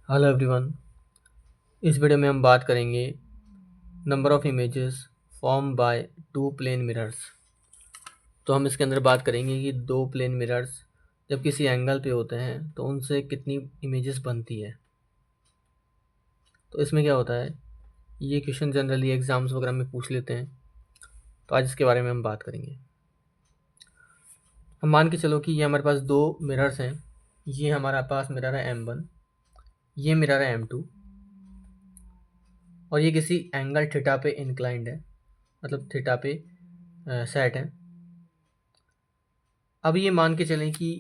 Hello everyone. इस video में हम बात करेंगे number of images form by two plane mirrors. तो हम इसके अंदर बात करेंगे कि दो प्लेन मिरर्स जब किसी एंगल पे होते हैं तो उनसे कितनी इमेजेस बनती है। तो इसमें क्या होता है, ये क्वेश्चन जनरली एग्ज़ाम्स वगैरह में पूछ लेते हैं, तो आज इसके बारे में हम बात करेंगे। हम मान के चलो कि ये हमारे पास दो मिरर्स हैं। ये हमारे पास मिरर है M1, ये मिरर है M2, और ये किसी एंगल थीटा पे इंक्लाइंड है, मतलब थीटा पे सेट है। अब ये मान के चलें कि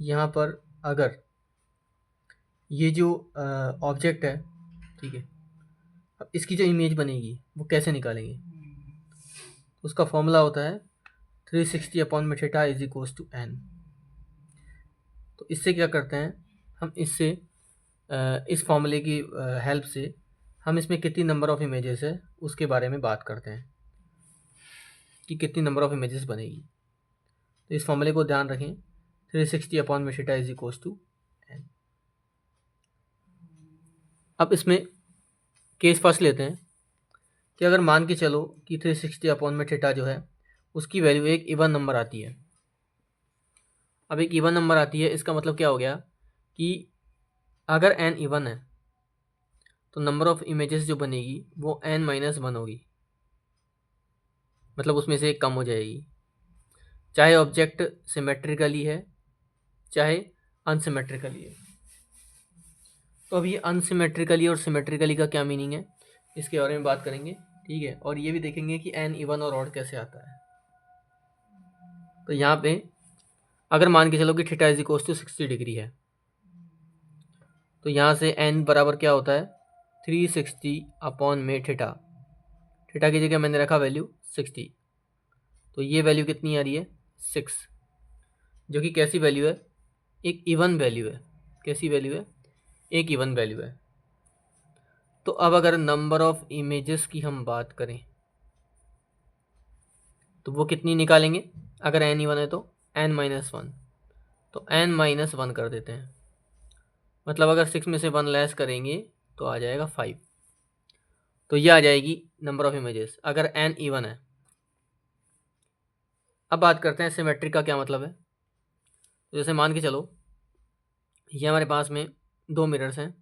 यहाँ पर अगर ये जो ऑब्जेक्ट है, ठीक है, अब इसकी जो इमेज बनेगी वो कैसे निकालेंगे। उसका फॉर्मूला होता है 360 अपॉन में theta is equals to n. तो इससे क्या करते हैं, हम इससे इस फॉर्मूले की हेल्प से हम इसमें कितनी नंबर ऑफ़ इमेजेस है उसके बारे में बात करते हैं कि कितनी नंबर ऑफ़ इमेजेस बनेगी। तो इस फॉर्मूले को ध्यान रखें, 360 अपॉन में theta is equals to n. अब इसमें केस फर्स्ट लेते हैं कि अगर मान के चलो कि 360 अपॉन में थीटा जो है उसकी वैल्यू एक इवन नंबर आती है। अब एक इवन नंबर आती है, इसका मतलब क्या हो गया कि अगर n इवन है तो नंबर ऑफ़ इमेजेस जो बनेगी वो n-1 होगी, मतलब उसमें से एक कम हो जाएगी, चाहे ऑब्जेक्ट सिमेट्रिकली है चाहे अनसिमेट्रिकली है। तो अब ये अनसिमेट्रिकली और सिमेट्रिकली का क्या मीनिंग है, इसके बारे में बात करेंगे, ठीक है। और ये भी देखेंगे कि n इवन और ऑड कैसे आता है। तो यहाँ पे अगर मान के चलो कि theta is equals to 60 degree है, तो यहाँ से n बराबर क्या होता है 360 अपॉन में थीटा। थीटा की जगह मैंने रखा वैल्यू 60, तो ये वैल्यू कितनी आ रही है 6, जो कि कैसी वैल्यू है, एक इवन वैल्यू है। कैसी वैल्यू है, एक इवन वैल्यू है। तो अब अगर नंबर ऑफ इमेजेस की हम बात करें तो वो कितनी निकालेंगे, अगर n इवन है तो n-1, तो n-1 कर देते हैं, मतलब अगर 6 में से 1 लेस करेंगे तो आ जाएगा 5। तो ये आ जाएगी नंबर ऑफ इमेजेस अगर n इवन है। अब बात करते हैं सिमेट्रिक का क्या मतलब है। तो जैसे मान के चलो ये हमारे पास में दो मिरर्स हैं,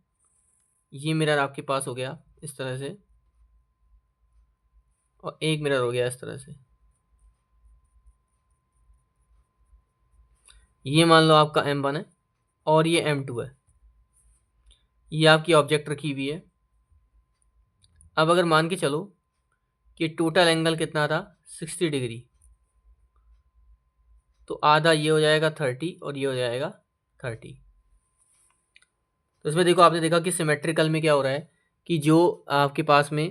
ये मिरर आपके पास हो गया इस तरह से और एक मिरर हो गया इस तरह से। ये मान लो आपका M1 है और ये M2 है, ये आपकी ऑब्जेक्ट रखी हुई है। अब अगर मान के चलो कि टोटल एंगल कितना था 60 डिग्री, तो आधा ये हो जाएगा 30 और ये हो जाएगा 30। तो इसमें देखो, आपने देखा कि सिमेट्रिकल में क्या हो रहा है कि जो आपके पास में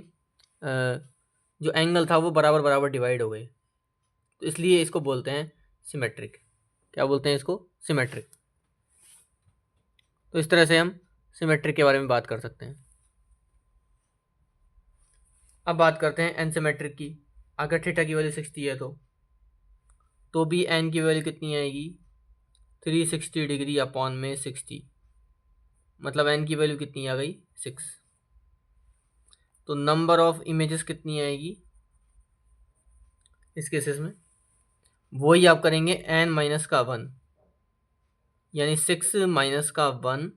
जो एंगल था वो बराबर बराबर डिवाइड हो गए, तो इसलिए इसको बोलते हैं सिमेट्रिक। क्या बोलते हैं इसको, सिमेट्रिक। तो इस तरह से हम सिमेट्रिक के बारे में बात कर सकते हैं। अब बात करते हैं एनसिमेट्रिक की। अगर थीटा की वैल्यू 60 है तो भी एन की वैल्यू कितनी आएगी 360 डिग्री अपॉन में 60, मतलब एन की वैल्यू कितनी आ गई 6। तो नंबर ऑफ इमेजेस कितनी आएगी इस केसेस में, वही आप करेंगे n-1, यानी 6 - 1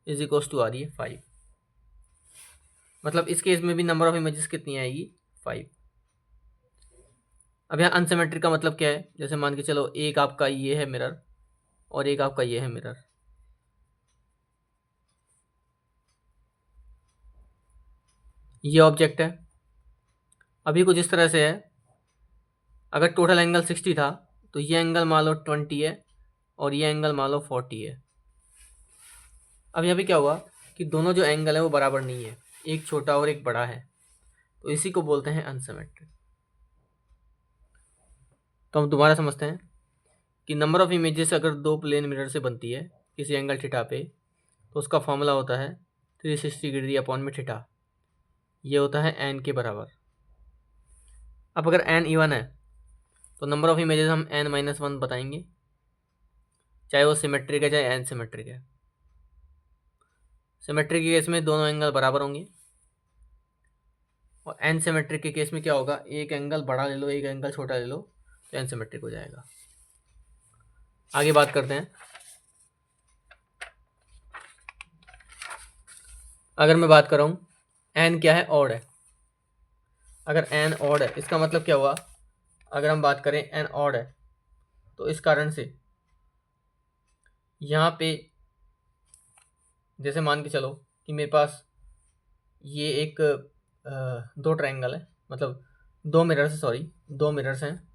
इज इक्वल्स टू आ रही है 5। मतलब इस केस में भी नंबर ऑफ इमेजेस कितनी आएगी 5। अब यहाँ अनसिमेट्रिक का मतलब क्या है, जैसे मान के चलो एक आपका ये है मिरर और एक आपका ये है मिरर। ये ऑब्जेक्ट है, अभी कुछ इस तरह से है। अगर टोटल एंगल 60 था तो ये एंगल मान लो 20 है और ये एंगल मान लो 40 है। अब यहाँ पे क्या हुआ कि दोनों जो एंगल है वो बराबर नहीं है, एक छोटा और एक बड़ा है, तो इसी को बोलते हैं अनसिमेट्रिक। तो हम दोबारा समझते हैं कि नंबर ऑफ इमेजेस अगर दो प्लेन मिरर से बनती है किसी एंगल थीटा पे, तो उसका फॉर्मूला होता है 360 डिग्री अपॉन में थीटा, ये होता है एन के बराबर। अब अगर एन इवन है तो नंबर ऑफ इमेजेस हम n-1 बताएंगे, चाहे वो सिमेट्रिक है चाहे एन सिमेट्रिक है। सिमेट्रिक के केस में दोनों एंगल बराबर होंगे, और एन सिमेट्रिक के केस में क्या होगा, एक एंगल बड़ा ले लो एक एंगल छोटा ले लो तो एन सिमेट्रिक हो जाएगा। आगे बात करते हैं। अगर मैं बात कर रहा हूँ एन क्या है, ऑड है। अगर एन ऑड है इसका मतलब क्या हुआ, अगर हम बात करें एन ऑड है तो इस कारण से यहाँ पे जैसे मान के चलो कि मेरे पास ये एक दो ट्रायंगल है, मतलब दो मिरर्स, सॉरी दो मिरर्स हैं,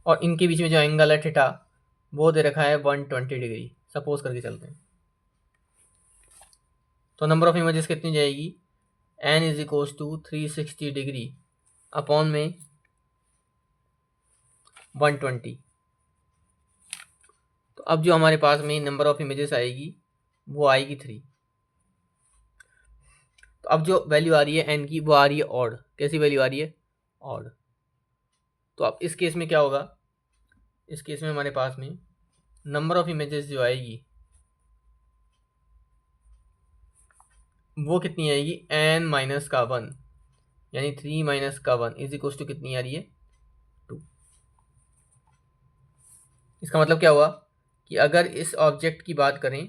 और इनके बीच में जो एंगल है थीटा वो दे रखा है 120 डिग्री, सपोज करके चलते हैं। तो नंबर ऑफ इमेजेस कितनी जाएगी, n is equals to 360 degree upon में 120। तो अब जो हमारे पास में नंबर ऑफ इमेजेस आएगी वो आएगी 3। तो अब जो वैल्यू आ रही है n की वो आ रही है ऑड। कैसी वैल्यू आ रही है, ऑड। तो अब इस केस में क्या होगा, इस केस में हमारे पास में नंबर ऑफ इमेजेस जो आएगी वो कितनी आएगी, n माइनस का 1, यानी 3 माइनस का 1 इज इक्वल्स टू कितनी आ रही है, 2। इसका मतलब क्या हुआ कि अगर इस ऑब्जेक्ट की बात करें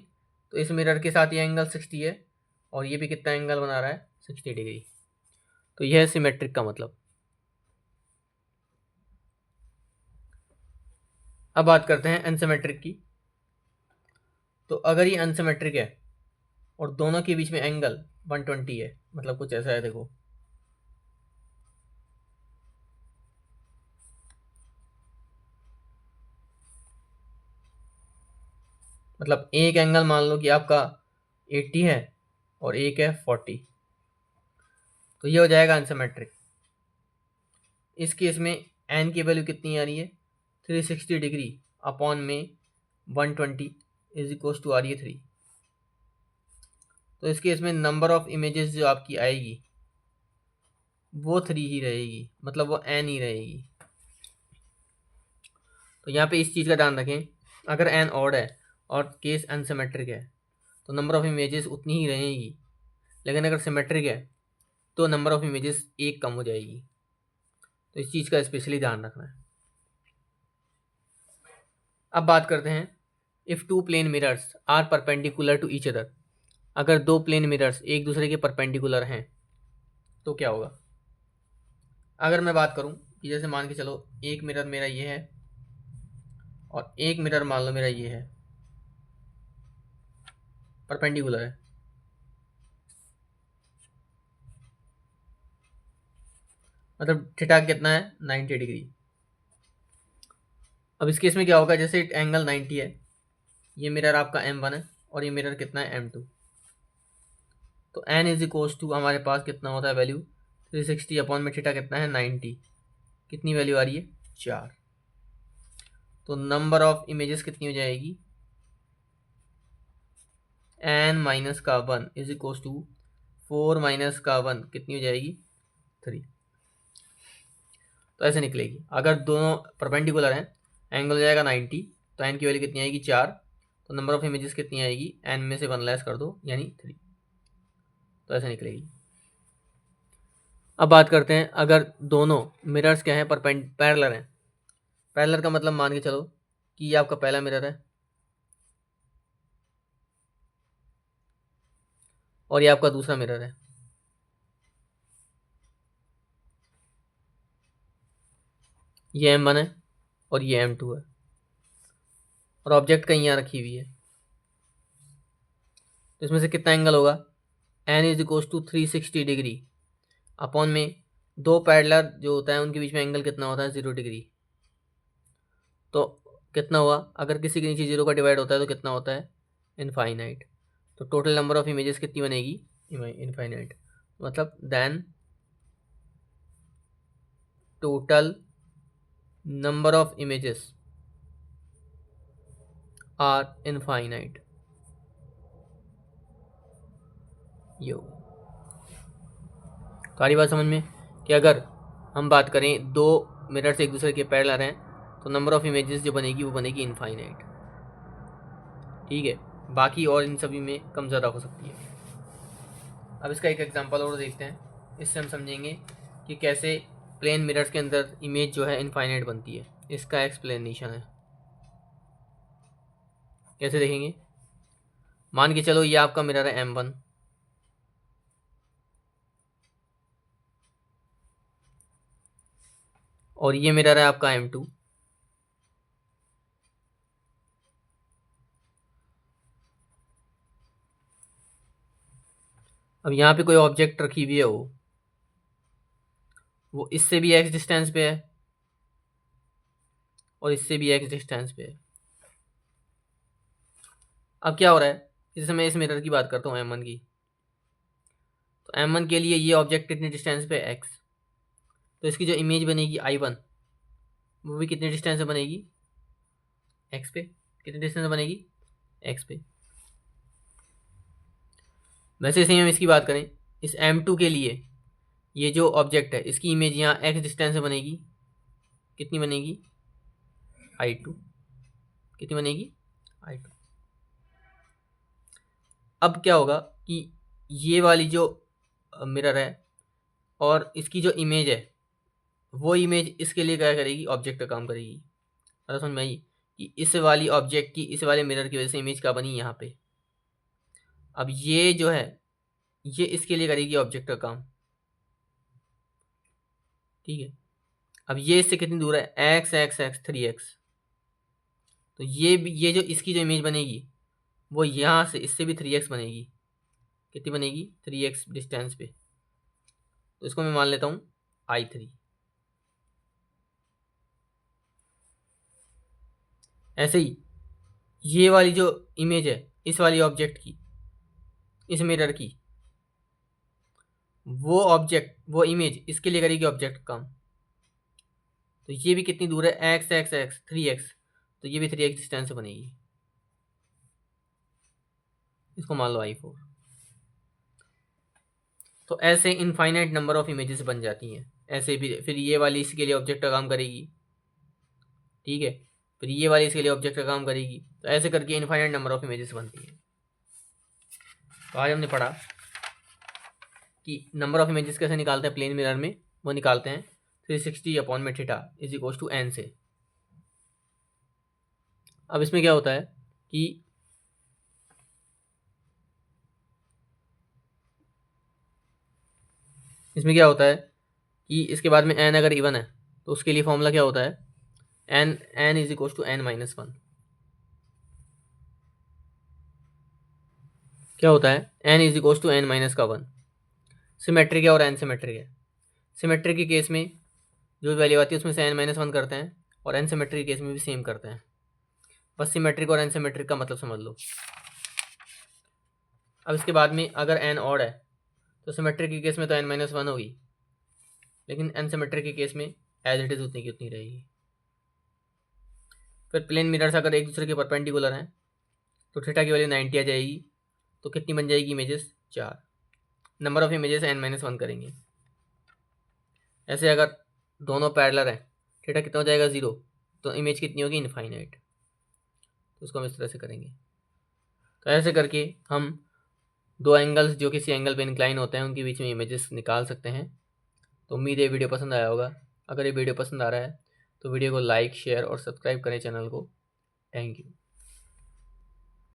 तो इस मिरर के साथ ये एंगल 60 है और ये भी कितना एंगल बना रहा है, 60 डिग्री। तो यह है सिमेट्रिक का मतलब। अब बात करते हैं अनसिमेट्रिक की। तो अगर ये अनसिमेट्रिक है और दोनों के बीच में एंगल 120 है, मतलब कुछ ऐसा है, देखो मतलब एक एंगल मान लो कि आपका 80 है और एक है 40, तो ये हो जाएगा अनसिमेट्रिक। इस केस में एन की वैल्यू कितनी आ रही है, 360 डिग्री अपॉन में 120 इज इक्वल्स टू आ रही है 3। तो इस केस में नंबर ऑफ इमेजेस जो आपकी आएगी वो 3 ही रहेगी, मतलब वो एन ही रहेगी। तो यहाँ पे इस चीज़ का ध्यान रखें, अगर एन ऑड है और केस अनसिमेट्रिक है तो नंबर ऑफ इमेजेस उतनी ही रहेगी, लेकिन अगर सिमेट्रिक है तो नंबर ऑफ इमेजेस एक कम हो जाएगी। तो इस चीज़ का स्पेशली ध्यान रखना है। अब बात करते हैं, if two plane mirrors are perpendicular to each other. अगर दो प्लेन मिरर्स एक दूसरे के परपेंडिकुलर हैं तो क्या होगा। अगर मैं बात करूं कि जैसे मान के चलो एक मिरर मेरा ये है और एक मिरर मान लो मेरा ये है, परपेंडिकुलर है, मतलब थीटा कितना है, 90 डिग्री। अब इस केस में क्या होगा, जैसे एंगल 90 है, ये मिरर आपका M1 है और ये मिरर कितना है, M2। तो n इज इक्वल्स टू हमारे पास कितना होता है वैल्यू, 360 अपॉन में थीटा कितना है, 90। कितनी वैल्यू आ रही है, 4। तो नंबर ऑफ इमेजेस कितनी हो जाएगी, n माइनस का 1 इज इक्वल्स टू 4 माइनस का 1 कितनी हो जाएगी, 3। तो ऐसे निकलेगी। अगर दोनों परपेंडिकुलर हैं, एंगल हो जाएगा 90, तो n की वैल्यू कितनी आएगी, 4। तो नंबर ऑफ इमेजेस कितनी आएगी, n में से 1 लेस कर दो यानी 3। तो ऐसे निकलेगी। अब बात करते हैं, अगर दोनों मिरर्स क्या हैं, पैरेलल हैं। पैरेलल का मतलब मान के चलो कि ये आपका पहला मिरर है और ये आपका दूसरा मिरर है। ये M1 है और ये M2 है और ऑब्जेक्ट कहीं यहाँ रखी हुई है। तो इसमें से कितना एंगल होगा, n is equals to 360 degree upon में दो पैरेलल जो होता है उनके बीच में एंगल कितना होता है, 0 डिग्री। तो कितना हुआ, अगर किसी के नीचे 0 का डिवाइड होता है तो कितना होता है, इनफाइनाइट। तो टोटल नंबर ऑफ इमेजेस कितनी बनेगी, इनफाइनाइट। मतलब then total number of images are infinite. यो सारी बात समझ में कि अगर हम बात करें दो मिरर्स एक दूसरे के पैरेलल हैं तो नंबर ऑफ इमेजेस जो बनेगी वो बनेगी इनफाइनाइट। ठीक है, बाकी और इन सभी में कम ज़्यादा हो सकती है। अब इसका एक एग्जांपल और देखते हैं, इससे हम समझेंगे कि कैसे प्लेन मिरर्स के अंदर इमेज जो है इनफाइनाइट बनती है। इसका एक्सप्लेनेशन है, कैसे देखेंगे। मान के चलो ये आपका मिरर है M1, और ये मिरर है आपका M2। अब यहाँ पे कोई ऑब्जेक्ट रखी हुई है, वो इससे भी x डिस्टेंस पे है और इससे भी x डिस्टेंस पे है। अब क्या हो रहा है, जैसे मैं इस मिरर की बात करता हूँ M1 की, तो M1 के लिए ये ऑब्जेक्ट कितने डिस्टेंस पे है, x। तो इसकी जो इमेज बनेगी I1 वो भी कितने डिस्टेंस पे बनेगी, x पे। कितने डिस्टेंस पे बनेगी, x पे। वैसे ही हम इसकी बात करें, इस M2 के लिए ये जो ऑब्जेक्ट है इसकी इमेज यहाँ x डिस्टेंस पे बनेगी। कितनी बनेगी, I2। कितनी बनेगी, I2। अब क्या होगा कि ये वाली जो मिरर है और इसकी जो इमेज है वो इमेज इसके लिए क्या करेगी, ऑब्जेक्ट का काम करेगी। अगर समझ में आई कि इस वाली ऑब्जेक्ट की इस वाले मिरर की वजह से इमेज क्या बनी यहाँ पे। अब ये जो है ये इसके लिए करेगी ऑब्जेक्ट का काम। ठीक है, अब ये इससे कितनी दूर है, x x x 3x। तो ये जो इसकी जो इमेज बनेगी वो यहाँ से इससे भी 3x बनेगी। कितनी बनेगी, 3x डिस्टेंस पे। तो इसको मैं मान लेता हूँ I3। ऐसे ही ये वाली जो इमेज है इस वाली ऑब्जेक्ट की, इस मिरर की, वो इमेज इसके लिए करेगी ऑब्जेक्ट काम। तो ये भी कितनी दूर है, x x x 3x। तो ये भी 3x डिस्टेंस से बनेगी। इसको मान लो I4। तो ऐसे इनफाइनाइट नंबर ऑफ इमेजेस बन जाती हैं। ऐसे भी फिर ये वाली इसके लिए ऑब्जेक्ट का काम करेगी। ठीक है, फिर ये वाली इसके लिए ऑब्जेक्ट का काम करेगी। तो ऐसे करके इनफाइनाइट नंबर ऑफ इमेजेस बनती हैं। तो आज हमने पढ़ा कि नंबर ऑफ इमेजेस कैसे निकालते हैं प्लेन मिरर में। वो निकालते हैं 360 अपॉन में theta is equal to n से। अब इसमें क्या होता है कि इसके बाद में n अगर इवन है तो उसके लिए फॉर्मूला क्या होता है, n is equal to n minus 1। क्या होता है, n is equal to n minus का 1। सिमेट्रिक है और n सिमेट्रिक है। सिमेट्रिक के केस में जो वैल्यू आती है उसमें से n माइनस 1 करते हैं, और n सिमेट्रिक के केस में भी सेम करते हैं। बस सिमेट्रिक और n सिमेट्रिक का मतलब समझ लो। अब इसके बाद में अगर n ऑड है तो सिमेट्रिक के केस में तो n माइनस 1 होगी, लेकिन n सिमेट्रिक के केस में एज इट इज उतनी की उतनी रहेगी। फिर प्लेन मिरर्स अगर एक दूसरे के परपेंडिकुलर हैं तो थीटा की वैल्यू 90 आ जाएगी। तो कितनी बन जाएगी images, 4। Number of images n minus 1 करेंगे। ऐसे अगर दोनों पैरेलल हैं, थीटा कितना हो जाएगा, 0। तो इमेज कितनी होगी, इनफाइनाइट। तो उसको हम इस तरह से करेंगे। तो ऐसे करके हम दो एंगल्स जो किसी एंगल पे इंक्लाइन होते हैं उनके बीच में इमेजेस निकाल सकते हैं। तो उम्मीद है वीडियो पसंद आया होगा। अगर ये वीडियो पसंद आ रहा है तो वीडियो को लाइक, शेयर और सब्सक्राइब करें चैनल को। Thank you.